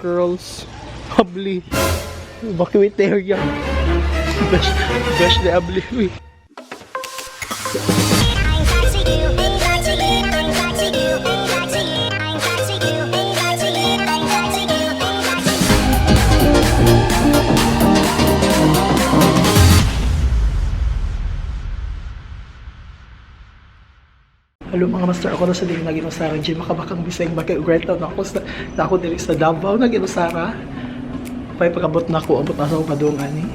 girls. Abli. Evacuate the area. Besh the abli. Hello mga master, ako na sa din nag-inusara Jim makabakang bisayang mag-greto na ako diri sa Davao nag-inusara pay pagabot na ako abot na sa padungan ni.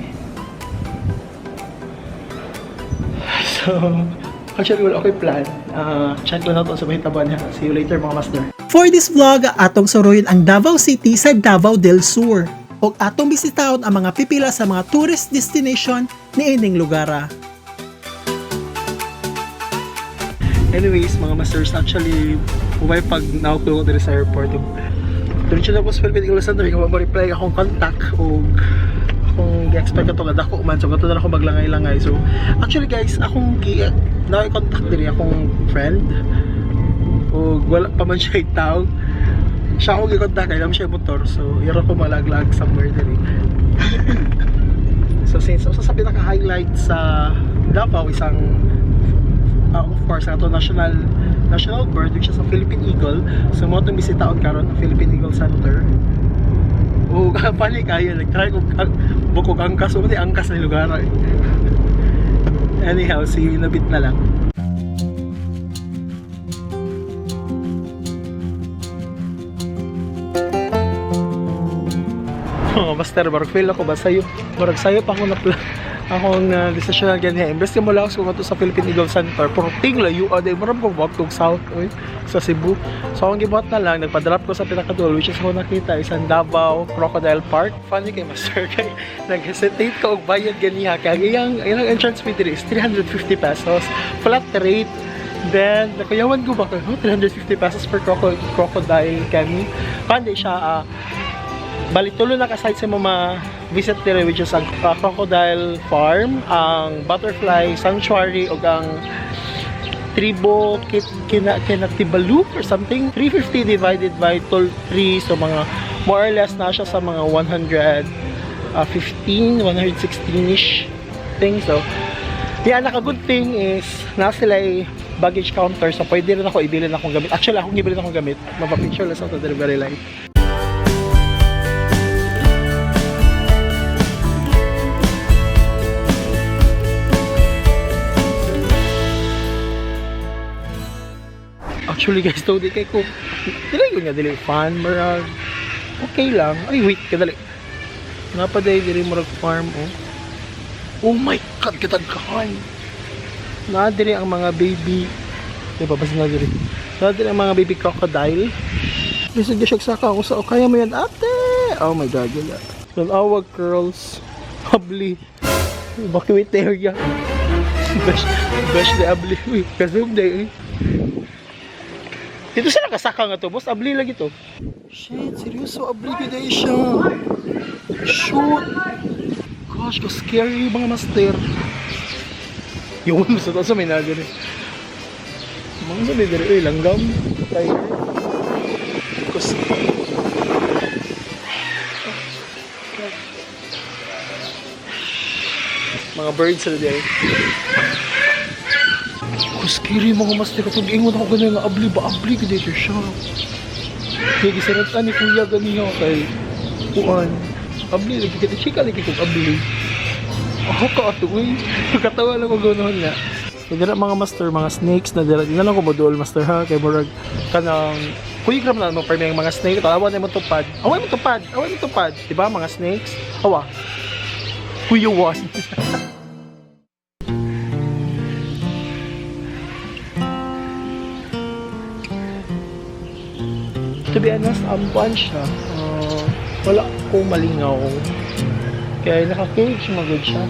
So actually wala okay plan, chat ko na to sa mahitaban niya. See you later mga master. For this vlog, atong suruyin ang Davao City sa Davao del Sur ug atong bisitahon ang mga pipila sa mga tourist destination ni ining lugar. Anyways, mga masters, actually, umay pag naupo ko dito sa airport. Diretso na po sa Philippine English Center, kung ma-reply akong contact o kung i-expect ito nga ako man. So, gato na ako maglangay-langay. So, actually guys, akong na-contact din akong friend. O wala pa man siya itawag. Siya akong i-contact, alam siya yung motor. So, yara ko malaglag somewhere din. So, since sa pinaka-highlight sa Davao, isang of course, ato national bird which is a Philippine Eagle. So mo itong bisitaon karon ang Philippine Eagle Center. O panik kayo, nag-try kong bukog angkas o angkas na lugar. Anyhow, see you in a bit na lang. Oh, master, barag fail ako ba sa'yo? Barag sa'yo pa ako akong desisyon na ganyan. Imbes ka mo lang kung ito sa Philippine Eagle Center. Pero tingla yung aday. Marami kong wag tong south sa Cebu. So ang gibuhat na lang, nagpa-drop ko sa pinakadol which is ako nakita isang Davao Crocodile Park. Funny kay master kay nag-hesitate ka og bayad ganiha. Kaya yung entrance fee dito is 350 pesos. Flat rate. Then, nakuyawan ko ba ko, 350 pesos per crocodile kami. Kandi siya, balik tulo na kasite sa mga visit dire which is ang crocodile farm, ang butterfly sanctuary ug ang tribo kinatibalu or something. 350 divided by 3, so mga more or less na siya sa mga 116-ish thing. So yeah, naka good thing is na sila baggage counter, so pwede rin ako ibilin akong gamit. Actually akong ibilin akong gamit, mapapicture lang sa ito, very light. Actually guys, to di kay ko dili ko nga dili fan, marag okay lang. Ay wait, kadali. Napaday diri marag farm oh. Oh my god, katagkahan. Na diri ang mga baby. Diba basta na diri. Na diri ang mga baby crocodile. Lisod siya saka ako sa kaya mo yan ate. Oh my god, yun. So awag girls. Abli. Evacuate the area. Besh the abli. Uy, kasum day. Dito sila kasaka nga to, boss. Abli lagi to. Shit, seryoso. Abli biday siya. Shoot. Gosh, ko scary mga master. Yung sa taas may nagari. Mga sabi diri, uy, langgam. Tiger. Mga birds sila diri. Scary mga master, kapag ingon ako ganyan nga abli ba abli ka dito siya. Kaya gisaratan ni kuya ganyan kay kuan abli lagi kita chika lagi kong abli. Ako ka ato katawa lang ko ganoon nga. So dira mga master, mga snakes na dira lang ko modul master ha kay murag kanang kuy gram na mo permi ang mga snake tawa na mo tupad. Away mo tupad, di ba mga snakes? Awa. Kuyuwan. To be honest, ampuan siya. Wala akong malingaw. Kaya naka-cage, magod siya.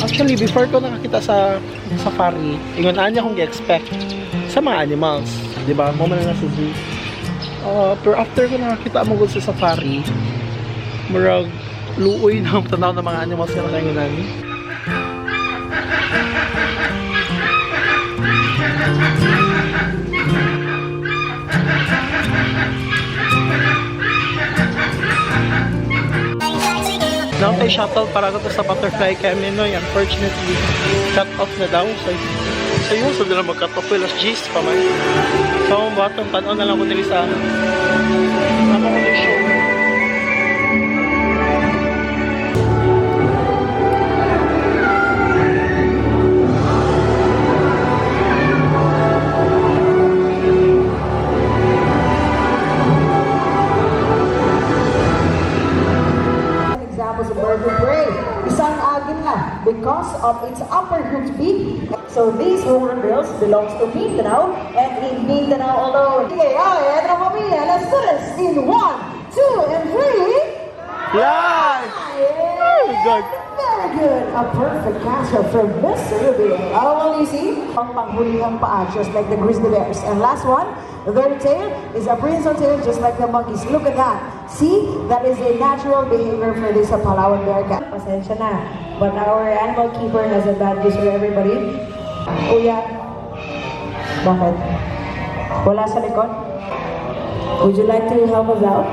Actually, before ko nakakita sa safari, ingunaan niya akong i-expect sa mga animals. Diba? Mama na sa zoo. Pero after ko nakakita magod sa safari, marag luoy na ang tanaw ng mga animals na nakaingunan. Nakatay shuttle para ko sa Butterfly Camino. Unfortunately, cut off na daw. So yun, so nila mag-cut off will as G's pa man. So ang bottom, tanaw na lang ko dili sa accommodation. Examples of vertebrae. Isang agin na because of its upper hooked beak. So these hornbills belongs to Mindanao and in Mindanao alone. Okay, ay, eto na pamilya. Let's do this in 1, 2, and 3. Yan! Oh my God! Very good. A perfect catcher from Mr. Rubio. What do you see? Ang panghulihang paa, just like the grizzly bears. And last one, their tail is a prehensile tail, just like the monkeys. Look at that. See? That is a natural behavior for this Palawan bear cat. Pasensya na. But our animal keeper has a bad news for everybody. Kuya, bakit? Wala sa likod? Would you like to help us out?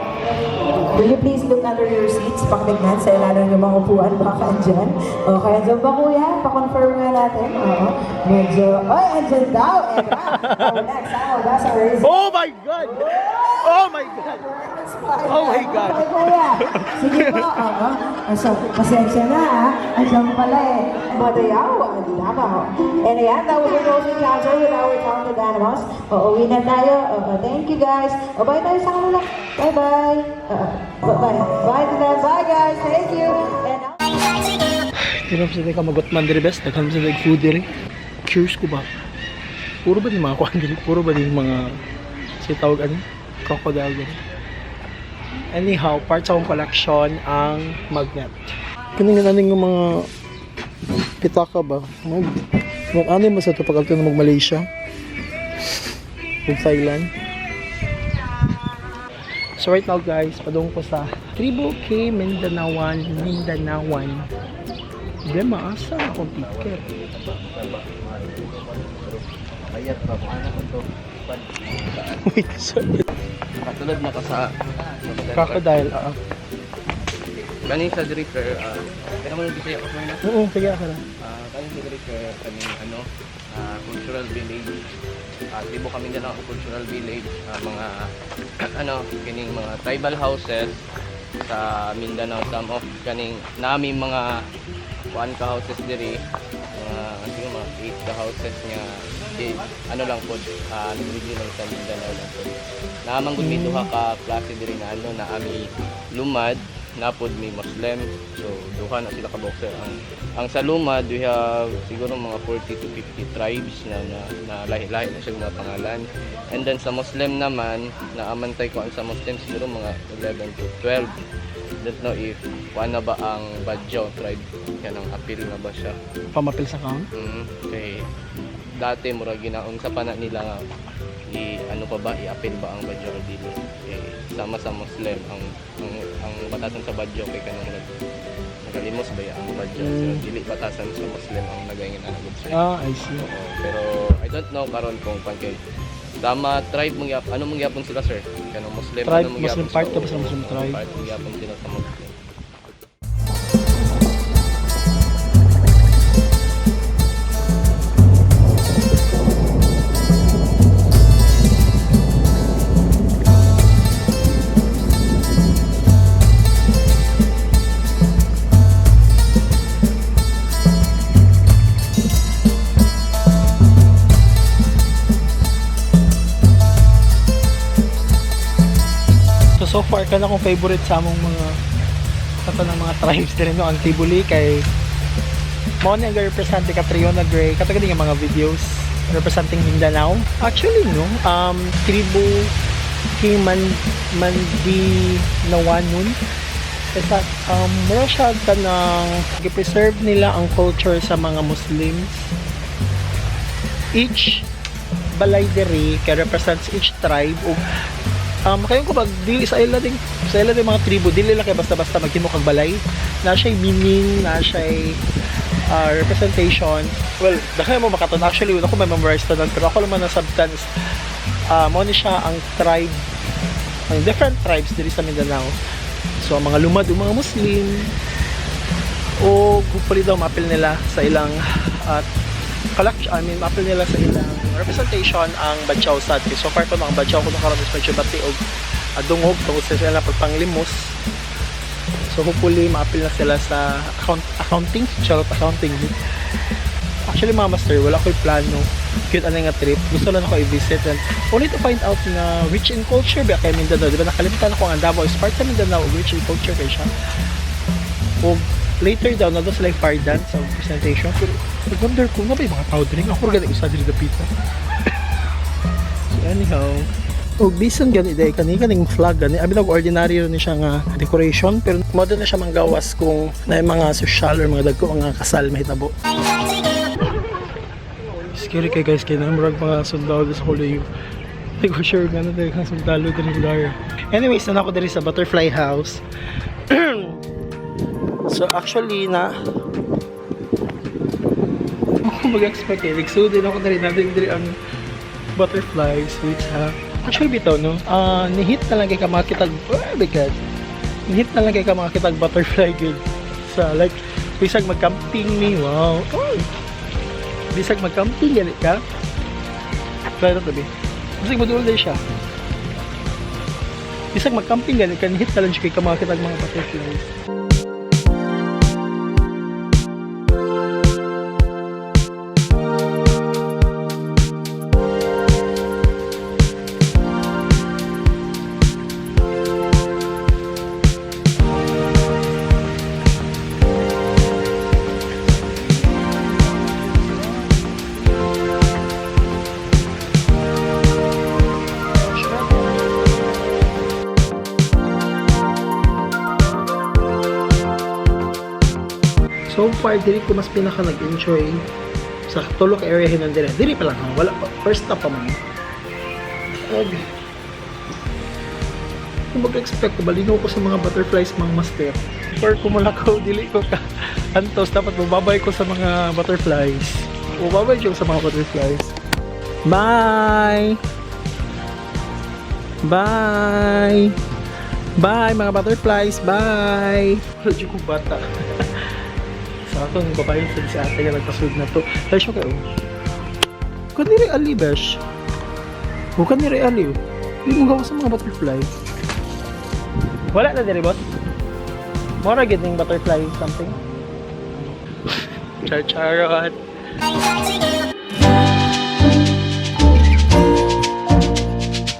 Will you please look under your seats? Pakitignan sa ilalim ng mga upuan. Baka andyan. Okay, andyan ba kuya? Pa-confirm nga natin. Oo. Medyo, andyan daw. Oh, next. That's our reason. Oh my God! Oh my God! Oh my God! Okay, kuya. Sige po. So, pasensya na Andyan pala eh. Madayaw. Davao. And ayan, that was a close encounter with our talented animals. Uuwi na tayo. Thank you guys. Bye tayo sa kanila. Bye-bye. Bye-bye. Bye to them. Bye guys. Thank you. And now... Tinap sa ka magotman diri best, nagkam sa food diri. Curious ko ba? Puro ba ni mga kuan diri? Puro ba ni mga tawag ano? Crocodile diri. Anyhow, part sa akong collection ang magnet. Kaning naning mga pitaka ba? Ano mo sa ito pag na mag-Malaysia? Mag Thailand? So right now guys, padung ko sa Tribu K Mindanawan. Problema, asa akong ticket? Wait, sorry. Katulad na ka sa Crocodile, kaning sa director, kaya mo nang bisaya ko na. Oo, sige ako na. Kaning sa director, kaning cultural village. Tibo kami dyan ang cultural village, mga kining mga tribal houses sa Mindanao, some of kaning nami mga kuan ka houses diri, mga 8 ka houses nga lang po, original sa Mindanao lang po. Naamang gud may duha ka klase diri na na ami lumad, napod may Muslim. So duha na sila ka boxer. Ang sa lumad we have siguro mga 40 to 50 tribes na lahi-lahi na siya mga pangalan. And then sa Muslim naman, naamantay ko ang sa Muslim siguro mga 11 to 12. Don't know if na ba ang Badjao tribe, yan ang appeal na ba siya. Pamapil sa count? Okay. Dati mura ginaon sa pana nila nga i-appeal ba ang Badjao o dili. Sama sa Muslim ang batasan sa Badjao kay kanang nagalimos ba ang Badjao. So dili batasan sa Muslim ang nagayngin anagod siya. I see. Pero I don't know karon kung pankay tama tribe mong ano mong yapon sila sir? Kanang Muslim Tribe, ano mong Muslim yapon part sila? to sa Muslim tribe. Part mong yapon sila sa Muslim. So far ka na kong favorite sa among mga ng mga tribes din no, ang Tibuli kay mo na represent ka Triona Gray katagad nga mga videos representing Mindanao. Actually no, Tribu King Mandinawanun kasi mura siya ka ng i-preserve nila ang culture sa mga Muslims. Each balay diri kay represents each tribe o kayong kubag dili sa ila ding mga tribo dili lang kay basta-basta maghimo kag balay na siya meaning na siya representation. Well dahil mo makaton actually wala ko may memorize tanan pero ako naman na substance mo ni siya ang tribe ang different tribes diri sa Mindanao. So ang mga lumad o mga Muslim o hopefully daw mapil nila sa ilang mapil nila sa ilang representation ang Badyaw sad. So far ko ang Badyaw ko nakaroon is medyo bati og dungog tungkol sa sila pagpanglimos. So hopefully mapil na sila sa accounting. Actually mga master, wala ko'y plano cute ano nga trip, gusto lang ako i-visit and only to find out na rich in culture ba kay Mindanao, di ba nakalimutan ako ang Davao is part sa Mindanao, rich in culture kay siya. O later daw na doon sila yung fire dance sa presentation, pero nag-wonder ko na ba yung mga tao din ako rin usad rin na pita. So anyhow, o bisan gani day kaning flag gani abi nag-ordinary rin siya nga decoration, pero modern na siya manggawas kung na yung mga social or mga dagko mga kasal mahitabo. Scary kay guys, kaya namurag mga sundalo sa Hulayu. Hindi ko sure gano'n tayo kang sundalo din yung lugar. Anyways, na ako din sa butterfly house. So actually na ako mag-expect eh. Nagsuod din ako na rin natin ang butterflies which actually bitaw no? Nihit na lang kay ka makakitag nihit na lang kay ka makakitag butterfly good. Sa like, bisag mag-camping ni, wow. Oh. Bisag mag-camping ganit ka. Kaya na tabi. Bisag maduol din siya. Bisag mag-camping ganit ka, nihit na lang siya kay ka makakitag mga butterflies. So far, dili ko mas pinaka nag-enjoy sa tulok area hinan dire. Dili pa lang, wala pa. First stop pa man. Okay. Kung mag-expect ko, balinaw ko sa mga butterflies mga master. Before kumulakaw, dili ko ka antos. Dapat mababay ko sa mga butterflies. Mababay ko sa mga butterflies. Bye! Bye! Bye mga butterflies! Bye! Wala dyan ko bata. Sa ato, ng babae sa ate ka nagpasud na to. Dahil siya kayo. Huwag nire ali, besh. Huwag nire ali. Hindi mo gawa sa mga butterfly. Wala na dire, boss? Mora getting butterfly something? Char-charot.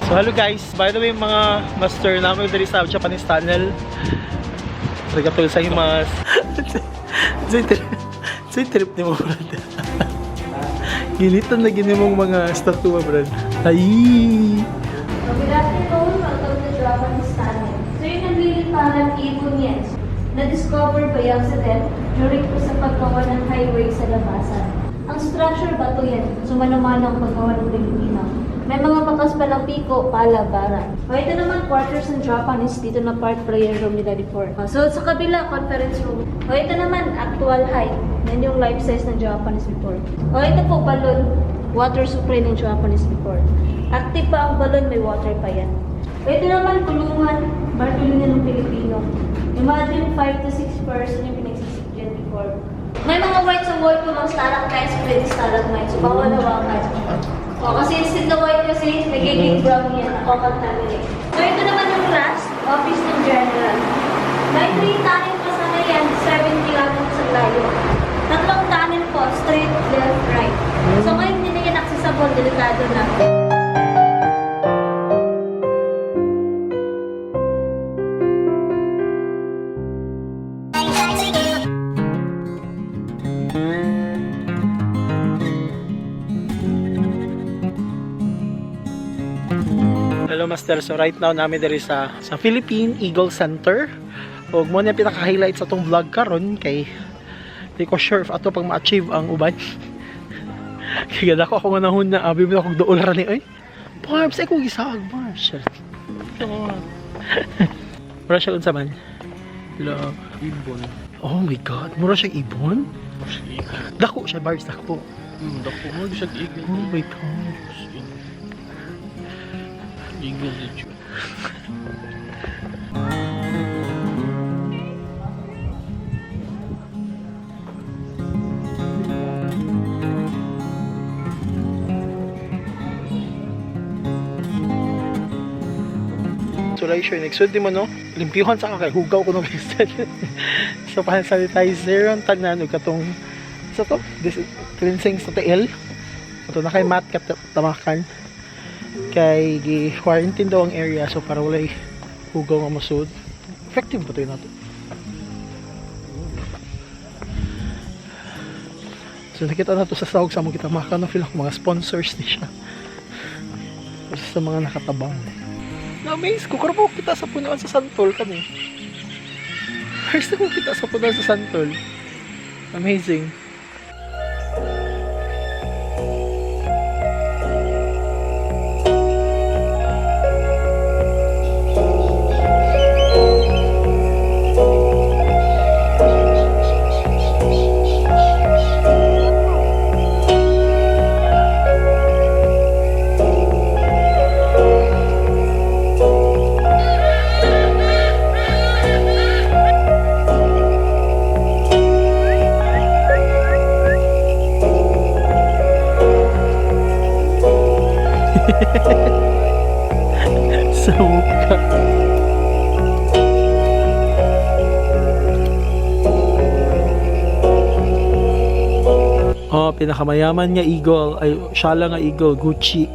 So hello guys, by the way mga master namin dari sa Japanese tunnel. Nagatul sa imas. Say trip ni mo, brad. Gilitan na gini mong mga statua, brad. Ay! So, good afternoon. Welcome to Japanese tunnel. So, yung nagliliparan ibon yan. Na-discover by accident during po sa paggawa ng highway sa labasan. Ang structure bato yan. So, mano-mano ang paggawa ng Pilipino. May mga bakas palang piko, pala, bara. O, ito naman, quarters ng Japanese. Dito na part prayer room nila before. So, sa kabila, conference room. O, ito naman, actual height. Yan yung life size ng Japanese before. O, ito po, balloon. Water supply ng Japanese before. Active pa ang balloon, may water pa yan. O, ito naman, kulungan. Bartolina ng Pilipino. Imagine 5 to 6 person yung pinagsisip dyan before. May mga white sa wall po, mga stalactites, pwede stalagmites. So, bawal na wakas. O, kasi instead na white kasi, nagiging brown yan, contaminate. So, ito naman yung class, office ng general. May 3 tunnel pa sana yan, 7 kilometers ang layo. 3 tunnel po, straight, left, right. So, ngayon hindi na yan accessible, delikado na. Hello master, so right now namin diri sa Philippine Eagle Center. Ug mo na pinaka-highlight sa tong vlog karon kay di ko sure if ato pang ma-achieve ang uban. Kaya dako ako nga nahon na abi mo akong duol ra ni oy. Barbs ay ko gisag barbs. Mura siya unsa man? Love ibon. Oh my god, mura siya ibon? Dako siya barbs, dako. Dako mo siya igil. Oh my god. Igil dito. isolation. Next di mo no, limpyuhan sa kay hugaw ko no bistan. So pa sanitizer ang tanan ug katong sa to, this cleansing sa TL. Ito na kay mat tamakan. Kay gi-quarantine daw ang area so para walay hugaw nga masud. Effective ba 'to nato? So nakita na to sa sahog sa mga kita maka na feel ako mga sponsors ni siya. Sa mga nakatabang. Na-amaze ko karbo kita sa punuan sa Santol kami. First time ko kita sa punuan sa Santol. Amazing. Sa mukha. Oh, pinakamayaman nga eagle ay siya lang nga eagle, Gucci.